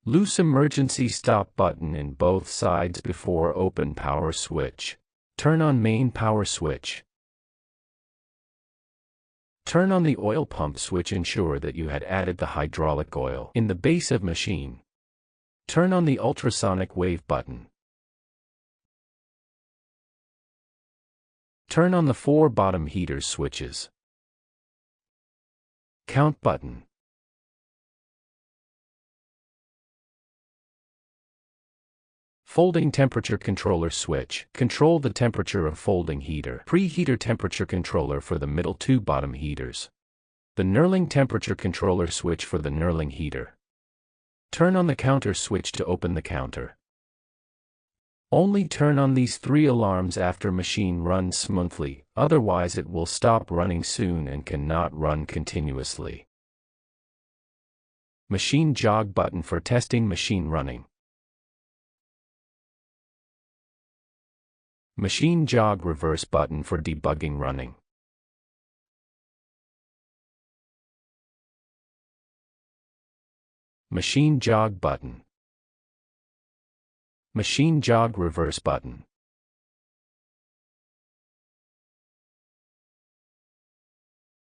Loose emergency stop button in both sides before open power switch. Turn on main power switch. Turn on the oil pump switch. Ensure that you had added the hydraulic oil in the base of machine. Turn on the ultrasonic wave button. Turn on the 4 bottom heaters switches. Count button. Folding temperature controller switch. Control the temperature of folding heater. Preheater temperature controller for the middle 2 bottom heaters. The knurling temperature controller switch for the knurling heater. Turn on the counter switch to open the counter. Only turn on these 3 alarms after machine runs smoothly, otherwise it will stop running soon and cannot run continuously. Machine jog button for testing machine running. Machine jog reverse button for debugging running. Machine jog button. Machine jog reverse button.